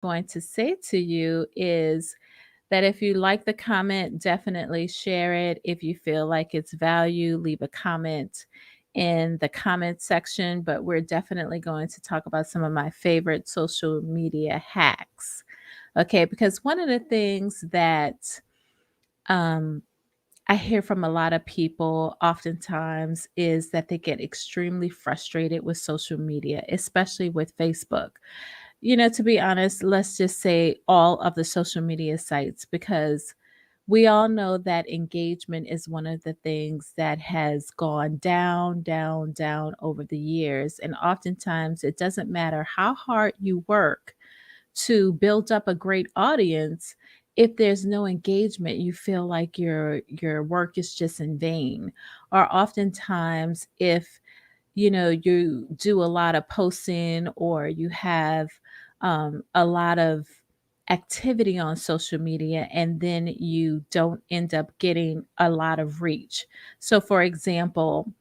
Going to say to you is that if you like the comment, definitely share it. If you feel like it's value, leave a comment in the comment section. But we're definitely going to talk about some of my favorite social media hacks. Okay, because one of the things that um, I hear from a lot of people oftentimes is that they get extremely frustrated with social media, especially with Facebook. To be honest, let's just say all of the social media sites, because we all know that engagement is one of the things that has gone down, down, down over the years. And oftentimes it doesn't matter how hard you work to build up a great audience. If there's no engagement, you feel like your work is just in vain. Or oftentimes if you do a lot of posting, or you have a lot of activity on social media, and then you don't end up getting a lot of reach. So for example,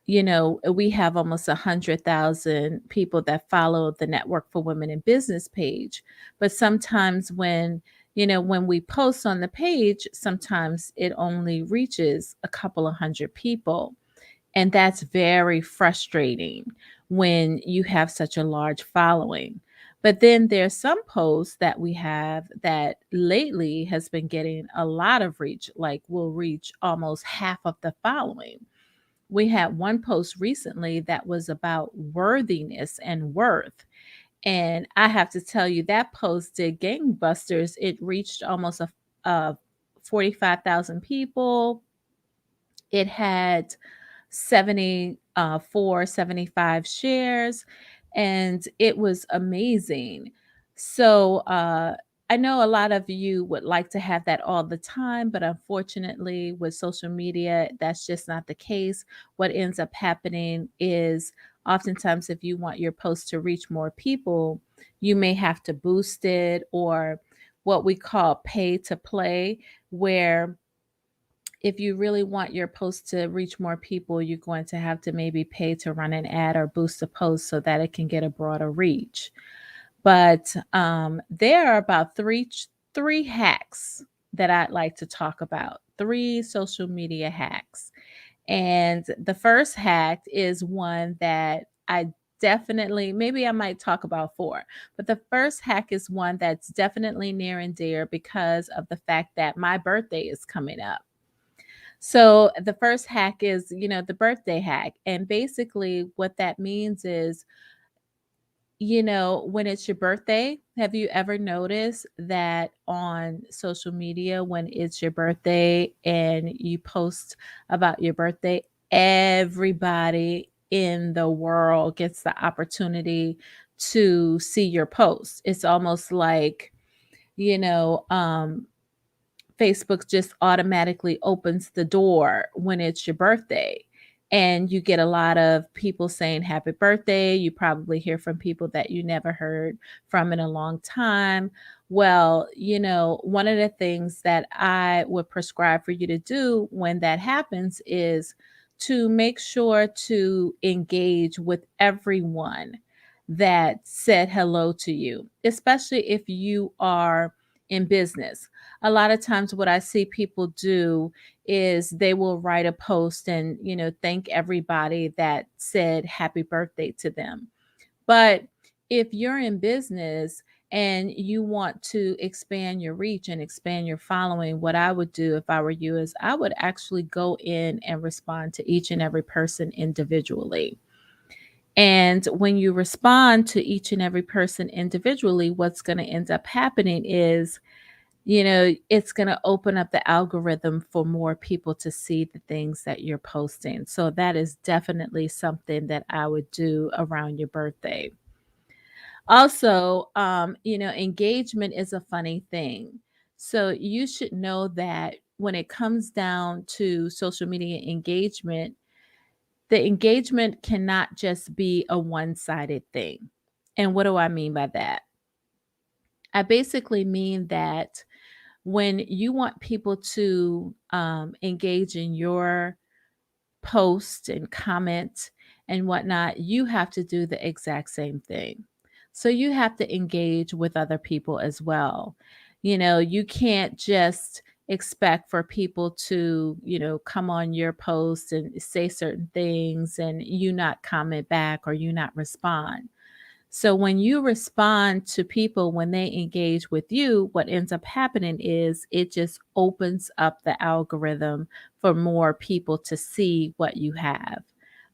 we have almost 100,000 people that follow the Network for Women in Business page. But sometimes when we post on the page, sometimes it only reaches a couple of hundred people. And that's very frustrating when you have such a large following. But then there's some posts that we have that lately has been getting a lot of reach, like will reach almost half of the following. We had one post recently that was about worthiness and worth. And I have to tell you, that post did gangbusters. It reached almost a 45,000 people. It had 75 shares, and it was amazing. So I know a lot of you would like to have that all the time, but unfortunately with social media, that's just not the case. What ends up happening is oftentimes if you want your post to reach more people, you may have to boost it, or what we call pay to play, where if you really want your post to reach more people, you're going to have to maybe pay to run an ad or boost a post so that it can get a broader reach. But there are about three hacks that I'd like to talk about. Three social media hacks. And the first hack is one that I definitely, maybe I might talk about four, but the first hack is one that's definitely near and dear because of the fact that my birthday is coming up. So the first hack is, the birthday hack. And basically what that means is, when it's your birthday, have you ever noticed that on social media when it's your birthday and you post about your birthday, everybody in the world gets the opportunity to see your post. It's almost like, you know, um Facebook just automatically opens the door when it's your birthday. And you get a lot of people saying happy birthday. You probably hear from people that you never heard from in a long time. Well, one of the things that I would prescribe for you to do when that happens is to make sure to engage with everyone that said hello to you, especially if you are in business. A lot of times what I see people do is they will write a post and, thank everybody that said happy birthday to them. But if you're in business and you want to expand your reach and expand your following, what I would do if I were you is I would actually go in and respond to each and every person individually. And when you respond to each and every person individually, what's going to end up happening is it's going to open up the algorithm for more people to see the things that you're posting. So that is definitely something that I would do around your birthday. Also, engagement is a funny thing. So you should know that when it comes down to social media engagement, the engagement cannot just be a one-sided thing. And what do I mean by that? I basically mean that when you want people to engage in your post and comment and whatnot, you have to do the exact same thing. So you have to engage with other people as well. You can't just expect for people to, come on your post and say certain things and you not comment back or you not respond. So when you respond to people when they engage with you, what ends up happening is it just opens up the algorithm for more people to see what you have.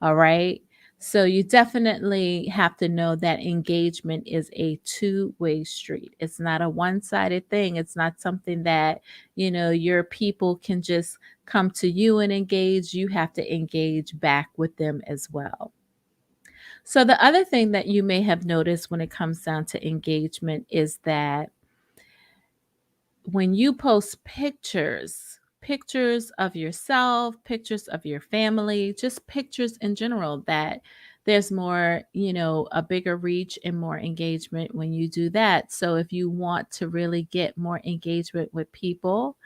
All right. So you definitely have to know that engagement is a two-way street. It's not a one-sided thing. It's not something that, your people can just come to you and engage. You have to engage back with them as well. So, the other thing that you may have noticed when it comes down to engagement is that when you post pictures of yourself, pictures of your family, just pictures in general, that there's more, a bigger reach and more engagement when you do that. So, if you want to really get more engagement with people,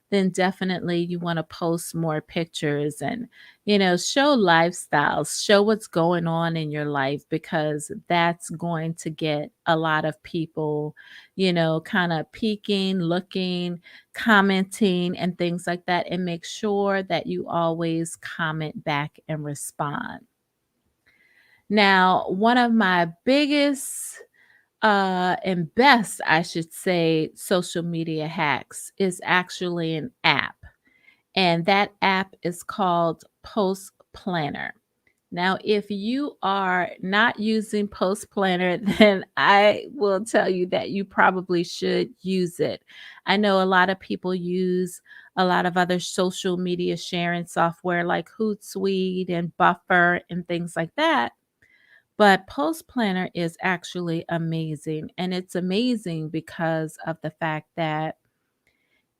then definitely you want to post more pictures and, show lifestyles, show what's going on in your life because that's going to get a lot of people, kind of peeking, looking, commenting, and things like that. And make sure that you always comment back and respond. Now, one of my biggest and best, I should say, social media hacks is actually an app, and that app is called Post Planner. Now, if you are not using Post Planner, then I will tell you that you probably should use it. I know a lot of people use a lot of other social media sharing software like Hootsuite and Buffer and things like that. But Post Planner is actually amazing. And it's amazing because of the fact that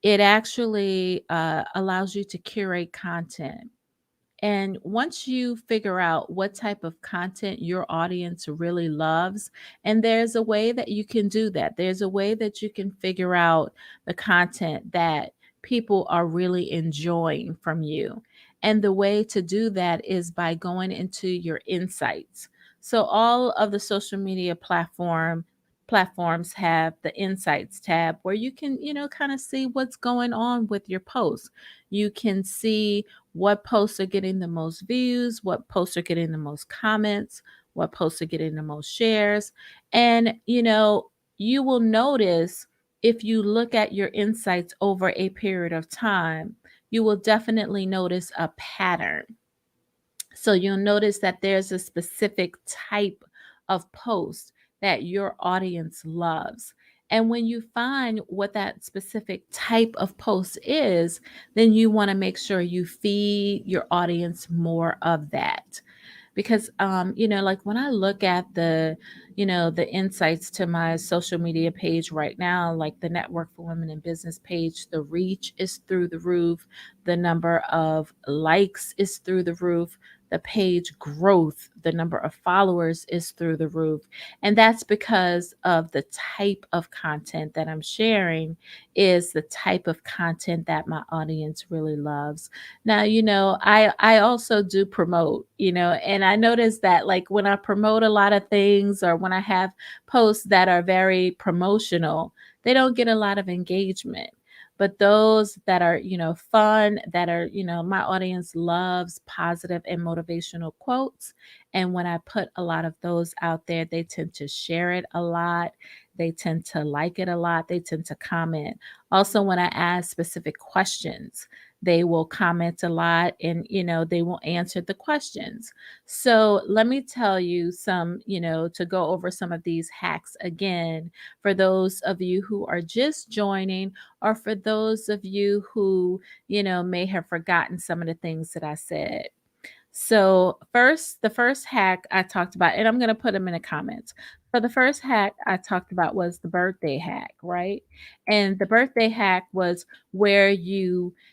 it actually allows you to curate content. And once you figure out what type of content your audience really loves, and there's a way that you can do that, there's a way that you can figure out the content that people are really enjoying from you. And the way to do that is by going into your insights. So all of the social media platforms have the insights tab where you can, kind of see what's going on with your posts. You can see what posts are getting the most views, what posts are getting the most comments, what posts are getting the most shares. And, you will notice if you look at your insights over a period of time, you will definitely notice a pattern. So you'll notice that there's a specific type of post that your audience loves. And when you find what that specific type of post is, then you want to make sure you feed your audience more of that. Because like when I look at the insights to my social media page right now, like the Network for Women in Business page, the reach is through the roof, the number of likes is through the roof, the page growth, the number of followers is through the roof. And that's because of the type of content that I'm sharing is the type of content that my audience really loves. Now, I also do promote, and I notice that like when I promote a lot of things or when I have posts that are very promotional, they don't get a lot of engagement. But those that are, fun, that are, my audience loves positive and motivational quotes. And when I put a lot of those out there, they tend to share it a lot. They tend to like it a lot. They tend to comment. Also, when I ask specific questions, they will comment a lot and, they will answer the questions. So let me tell you some, to go over some of these hacks again for those of you who are just joining or for those of you who, may have forgotten some of the things that I said. So, the first hack I talked about, and I'm going to put them in the comments. For the first hack I talked about was the birthday hack, right? And the birthday hack was where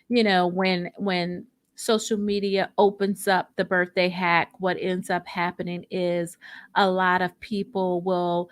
when social media opens up the birthday hack, what ends up happening is a lot of people will,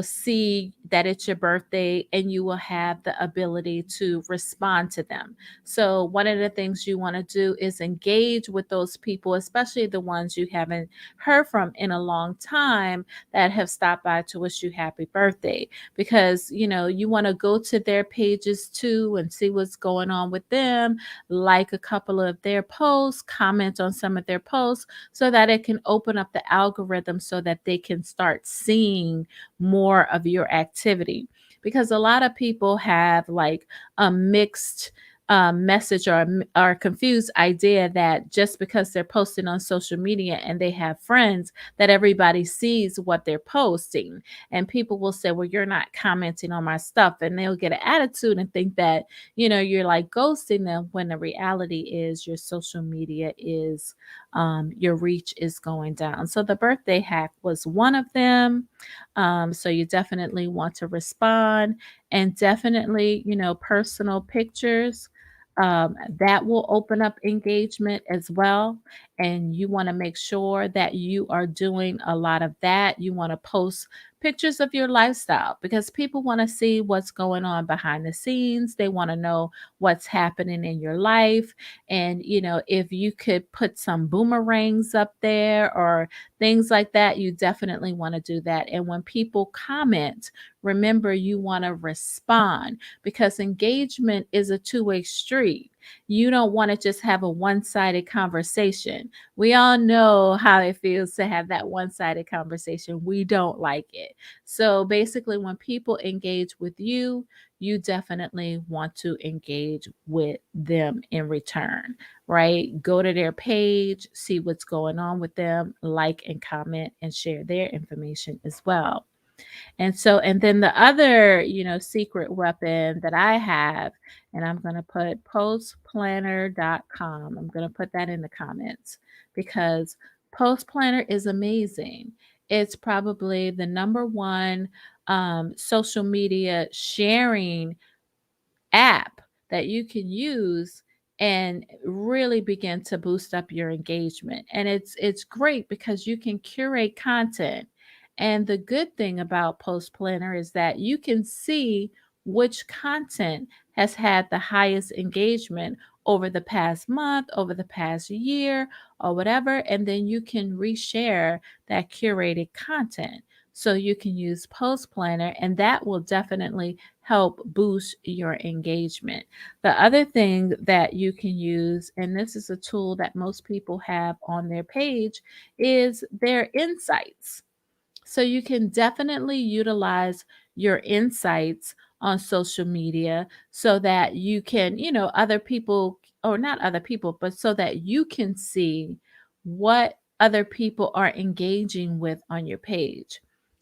see that it's your birthday and you will have the ability to respond to them. So, one of the things you want to do is engage with those people, especially the ones you haven't heard from in a long time that have stopped by to wish you happy birthday, because, you want to go to their pages too and see what's going on with them, like a couple of their posts, comment on some of their posts, so that it can open up the algorithm so that they can start seeing more of your activity. Because a lot of people have like a mixed message, or a confused idea that just because they're posting on social media and they have friends, that everybody sees what they're posting. And people will say, well, you're not commenting on my stuff. And they'll get an attitude and think that, you're like ghosting them, when the reality is your social media is, your reach is going down. So the birthday hack was one of them. So you definitely want to respond, and definitely, personal pictures. That will open up engagement as well. And you want to make sure that you are doing a lot of that. You want to post pictures of your lifestyle, because people want to see what's going on behind the scenes. They want to know what's happening in your life. And, if you could put some boomerangs up there or things like that, you definitely want to do that. And when people comment, remember you want to respond, because engagement is a two-way street. You don't want to just have a one-sided conversation. We all know how it feels to have that one-sided conversation. We don't like it. So basically, when people engage with you, you definitely want to engage with them in return, right? Go to their page, see what's going on with them, like and comment and share their information as well. And then the other, secret weapon that I have, and I'm going to put postplanner.com. I'm going to put that in the comments, because Post Planner is amazing. It's probably the number one social media sharing app that you can use and really begin to boost up your engagement. And it's great because you can curate content. And the good thing about Post Planner is that you can see which content has had the highest engagement over the past month, over the past year, or whatever, and then you can reshare that curated content. So you can use Post Planner, and that will definitely help boost your engagement. The other thing that you can use, and this is a tool that most people have on their page, is their insights. So you can definitely utilize your insights on social media so that you can, other people, or not other people, but so that you can see what other people are engaging with on your page.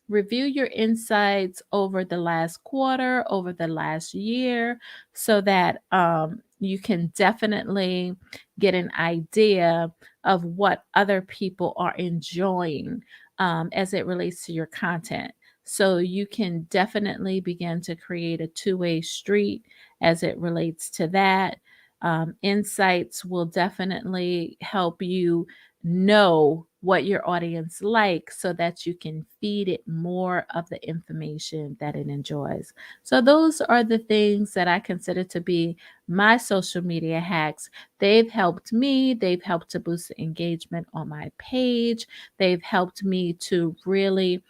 Review your insights over the last quarter, over the last year, so that you can definitely get an idea of what other people are enjoying as it relates to your content. So you can definitely begin to create a two-way street as it relates to that. Insights will definitely help you know what your audience likes so that you can feed it more of the information that it enjoys. So those are the things that I consider to be my social media hacks. They've helped me, they've helped to boost the engagement on my page. They've helped me to really,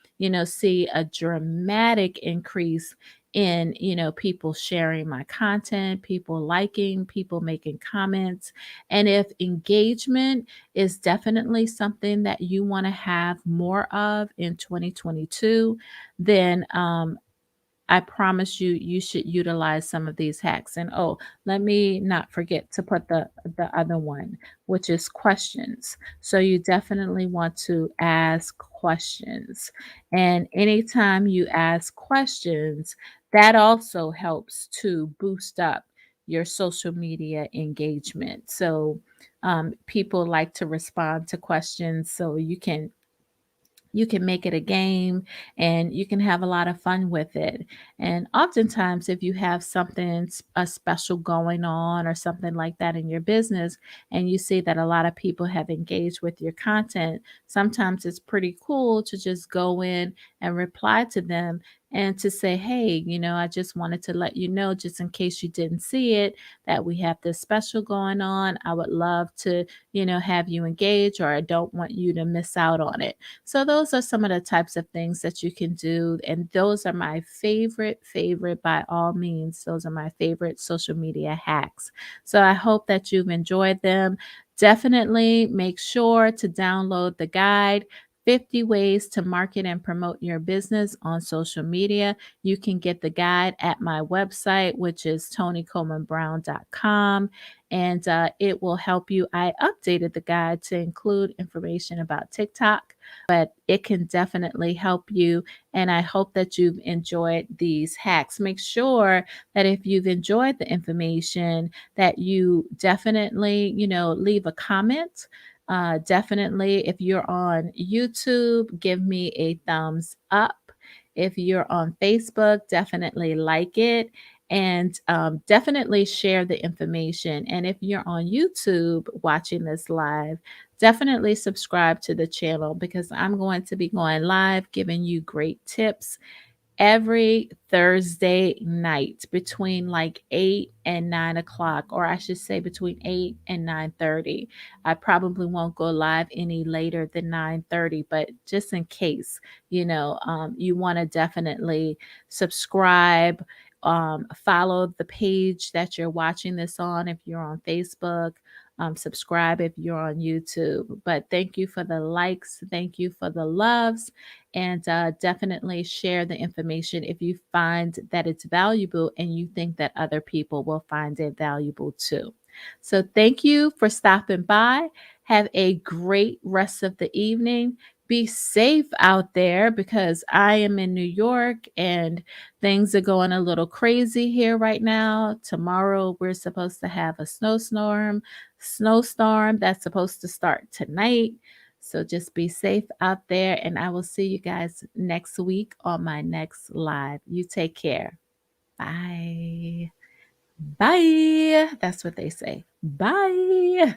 see a dramatic increase in, people sharing my content, people liking, people making comments. And if engagement is definitely something that you want to have more of in 2022, then I promise you, you should utilize some of these hacks. And oh, let me not forget to put the other one, which is questions. So you definitely want to ask questions. And anytime you ask questions, that also helps to boost up your social media engagement. So people like to respond to questions. So you can You can make it a game and you can have a lot of fun with it. And oftentimes, if you have something a special going on or something like that in your business, and you see that a lot of people have engaged with your content, sometimes it's pretty cool to just go in and reply to them and to say, hey, I just wanted to let you know, just in case you didn't see it, that we have this special going on. I would love to, have you engage, or I don't want you to miss out on it. So those are some of the types of things that you can do. And those are my favorite by all means. Those are my favorite social media hacks. So I hope that you've enjoyed them. Definitely make sure to download the guide. 50 ways to market and promote your business on social media. You can get the guide at my website, which is tonycolemanbrown.com, and it will help you. I updated the guide to include information about TikTok, but it can definitely help you. And I hope that you've enjoyed these hacks. Make sure that if you've enjoyed the information, that you definitely, leave a comment. Definitely, if you're on YouTube, give me a thumbs up. If you're on Facebook, definitely like it, and definitely share the information. And if you're on YouTube watching this live, definitely subscribe to the channel, because I'm going to be going live giving you great tips every Thursday night between like 8 and 9 o'clock, or I should say between 8 and 9:30. I probably won't go live any later than 9:30, but just in case, you want to definitely subscribe, follow the page that you're watching this on if you're on Facebook. Subscribe if you're on YouTube. But thank you for the likes. Thank you for the loves, and definitely share the information if you find that it's valuable and you think that other people will find it valuable too. So thank you for stopping by. Have a great rest of the evening. Be safe out there, because I am in New York and things are going a little crazy here right now. Tomorrow we're supposed to have a snowstorm that's supposed to start tonight. So just be safe out there, and I will see you guys next week on my next live. You take care. Bye. Bye. That's what they say. Bye.